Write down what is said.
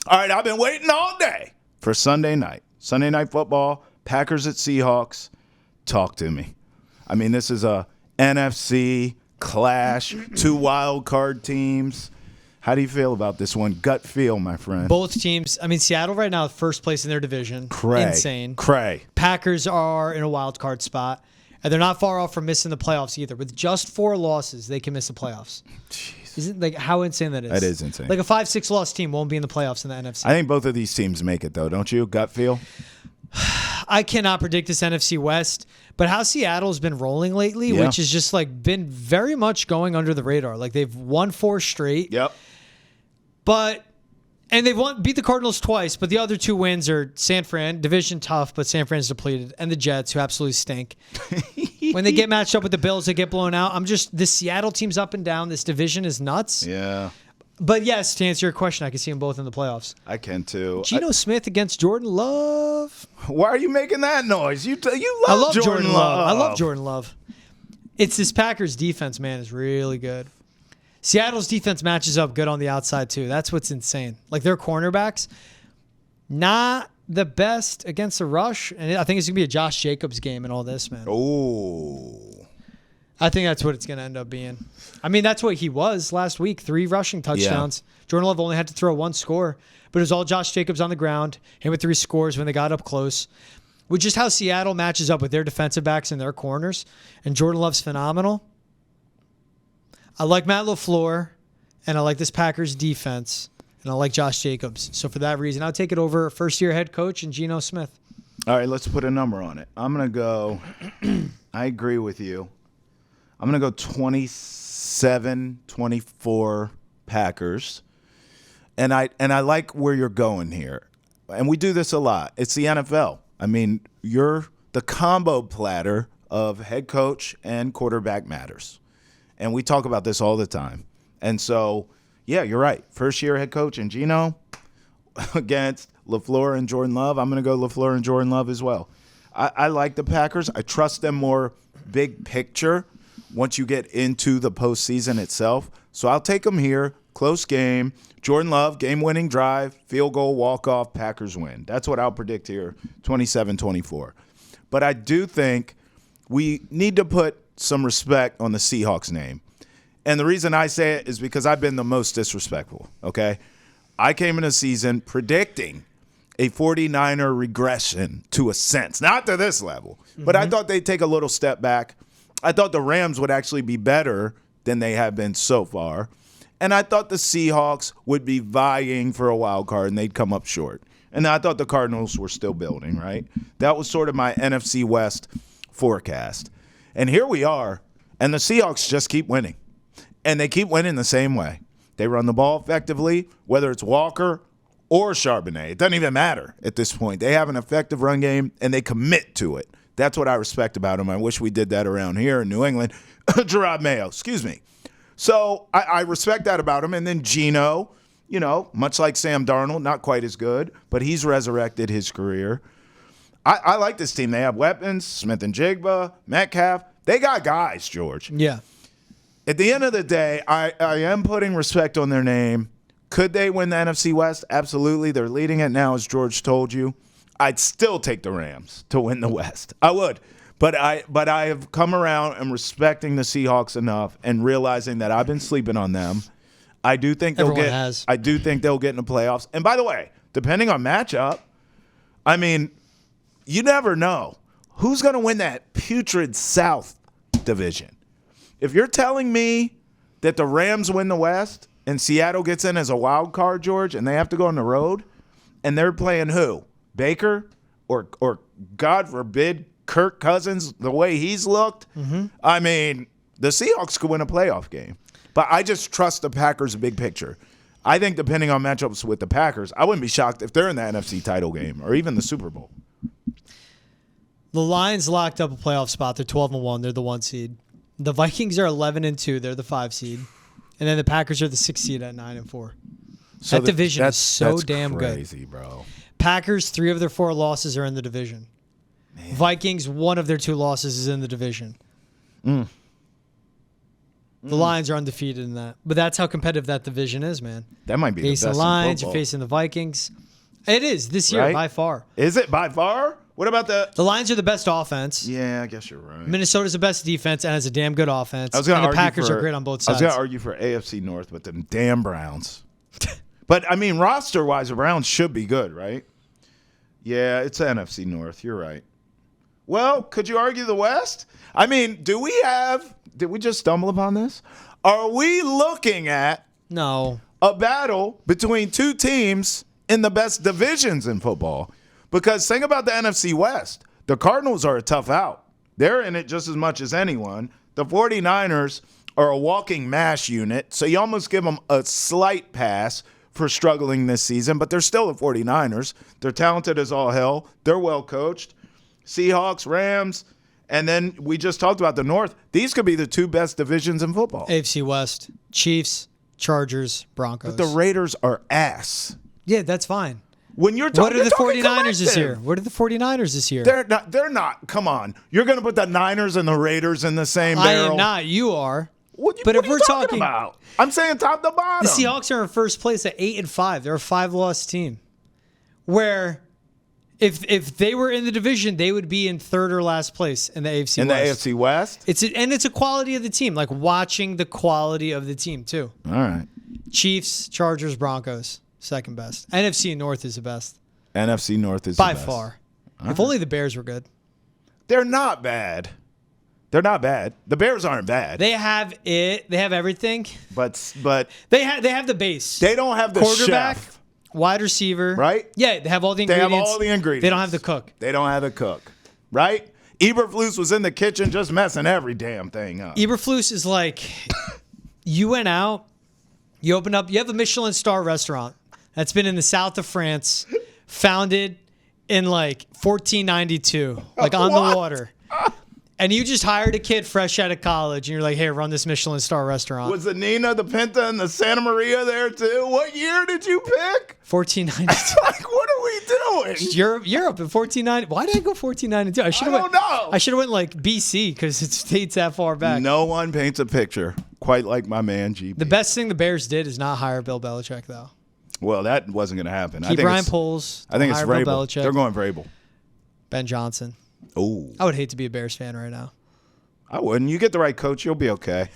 All right, I've been waiting all day for Sunday night. Sunday night football, Packers at Seahawks. Talk to me. I mean, this is a NFC clash, 2 wild card teams. How do you feel about this one? Gut feel, my friend. Both teams. I mean, Seattle right now, first place in their division. Insane. Cray. Packers are in a wild card spot, and they're not far off from missing the playoffs either. With just 4 losses, they can miss the playoffs. Jeez. Isn't like how insane that is? That is insane. Like a 5-6 loss team won't be in the playoffs in the NFC. I think both of these teams make it, though, don't you? Gut feel? I cannot predict this NFC West, but how Seattle's been rolling lately, which has just like been very much going under the radar. Like they've won 4 straight. Yep. And they've beat the Cardinals twice, but the other 2 wins are San Fran, division tough, but San Fran's depleted, and the Jets, who absolutely stink. When they get matched up with the Bills, they get blown out. This Seattle team's up and down. This division is nuts. Yeah. But yes, to answer your question, I can see them both in the playoffs. I can too. Geno Smith against Jordan Love. Why are you making that noise? You love Jordan Love. I love Jordan Love. It's this Packers defense, man, is really good. Seattle's defense matches up good on the outside, too. That's what's insane. Like, their cornerbacks, not the best against the rush. And I think it's going to be a Josh Jacobs game in all this, man. Oh. I think that's what it's going to end up being. I mean, that's what he was last week. 3 rushing touchdowns. Yeah. Jordan Love only had to throw 1 score. But it was all Josh Jacobs on the ground. Him with 3 scores when they got up close. Which is how Seattle matches up with their defensive backs and their corners. And Jordan Love's phenomenal. I like Matt LaFleur, and I like this Packers defense, and I like Josh Jacobs. So for that reason, I'll take it over first-year head coach and Geno Smith. All right, let's put a number on it. I'm going to go – I agree with you. I'm going to go 27-24 Packers. And I like where you're going here. And we do this a lot. It's the NFL. I mean, you're the combo platter of head coach and quarterback matters. And we talk about this all the time. And so, yeah, you're right. First-year head coach and Geno against LaFleur and Jordan Love. I'm going to go LaFleur and Jordan Love as well. I like the Packers. I trust them more big picture once you get into the postseason itself. So I'll take them here. Close game. Jordan Love, game-winning drive, field goal, walk-off, Packers win. That's what I'll predict here, 27-24. But I do think we need to put some respect on the Seahawks name. And the reason I say it is because I've been the most disrespectful, okay? I came in a season predicting a 49er regression to a sense. Not to this level, but I thought they'd take a little step back. I thought the Rams would actually be better than they have been so far. And I thought the Seahawks would be vying for a wild card and they'd come up short. And I thought the Cardinals were still building, right? That was sort of my NFC West forecast. And here we are, and the Seahawks just keep winning. And they keep winning the same way. They run the ball effectively, whether it's Walker or Charbonnet. It doesn't even matter at this point. They have an effective run game, and they commit to it. That's what I respect about them. I wish we did that around here in New England. Gerard Mayo, excuse me. So I respect that about him. And then Geno, you know, much like Sam Darnold, not quite as good, but he's resurrected his career. I like this team. They have weapons, Smith and Jigba, Metcalf. They got guys, George. Yeah. At the end of the day, I am putting respect on their name. Could they win the NFC West? Absolutely. They're leading it now, as George told you. I'd still take the Rams to win the West. I would. But I have come around and respecting the Seahawks enough and realizing that I've been sleeping on them. I do think they'll get in the playoffs. And by the way, depending on matchup, I mean, you never know who's going to win that putrid South division. If you're telling me that the Rams win the West and Seattle gets in as a wild card, George, and they have to go on the road, and they're playing who? Baker or God forbid, Kirk Cousins, the way he's looked? I mean, the Seahawks could win a playoff game. But I just trust the Packers' big picture. I think depending on matchups with the Packers, I wouldn't be shocked if they're in the NFC title game or even the Super Bowl. The Lions locked up a playoff spot. They're 12-1. They're the 1 seed. The Vikings are 11-2. They're the 5 seed. And then the Packers are the 6 seed at 9-4. So that division is so damn good. That's crazy, bro. Packers, 3 of their 4 losses are in the division. Man. Vikings, 1 of their 2 losses is in the division. The Lions are undefeated in that. But that's how competitive that division is, man. That might be the best Facing the Lions, in you're football. facing the Vikings. It is this year Right? by far. Is it by far? What about The Lions are the best offense. Yeah, I guess you're right. Minnesota's the best defense and has a damn good offense. I was going and to the argue Packers for, are great on both I was sides. going to argue for AFC North, but them damn Browns. But, I mean, roster-wise, the Browns should be good, right? Yeah, it's NFC North. You're right. Well, could you argue the West? I mean, did we just stumble upon this? Are we looking at No. a battle between two teams in the best divisions in football? Because think about the NFC West. The Cardinals are a tough out. They're in it just as much as anyone. The 49ers are a walking mash unit, so you almost give them a slight pass for struggling this season, but they're still the 49ers. They're talented as all hell. They're well coached. Seahawks, Rams, and then we just talked about the North. These could be the two best divisions in football. AFC West, Chiefs, Chargers, Broncos. But the Raiders are ass. Yeah, that's fine. When you're talking, What are the you're talking 49ers this year? collective. What are the 49ers this year? They're not. Come on. You're going to put the Niners and the Raiders in the same I barrel. am not. You are. What, But what if are you we're talking about? I'm saying top to bottom. The Seahawks are in first place at 8-5. They're a 5-loss team. Where if they were in the division, they would be in third or last place in the AFC in the West. AFC West? It's a quality of the team, like watching the quality of the team too. All right. Chiefs, Chargers, Broncos, second best. NFC North is the best NFC North is by the best. far. If only the Bears were good. They're not bad. They're not bad. The Bears aren't bad. They have it. They have everything. But They have the base. they don't have the Quarterback, chef. wide receiver. Right? Yeah, they have all the They ingredients. have all the ingredients. They don't have the cook. They don't have the cook. Right? Eberflus was in the kitchen just messing every damn thing up. Eberflus is like, you went out, you opened up, you have a Michelin star restaurant that's been in the south of France, founded in like 1492, like on What? the water. And you just hired a kid fresh out of college, and you're like, hey, run this Michelin star restaurant. Was the Nina, the Pinta, and the Santa Maria there too? What year did you pick? 1492. Like, what are we doing? Europe in 1490. Why did I go 1492? I should have don't know. I should have went like BC because it dates that far back. No one paints a picture quite like my man GP. The best thing the Bears did is not hire Bill Belichick, though. Well, that wasn't going to happen. Keep Ryan Poles. I think it's hire Bill Vrabel. Belichick. They're going Vrabel. Ben Johnson. Oh, I would hate to be a Bears fan right now. I wouldn't. You get the right coach, you'll be okay.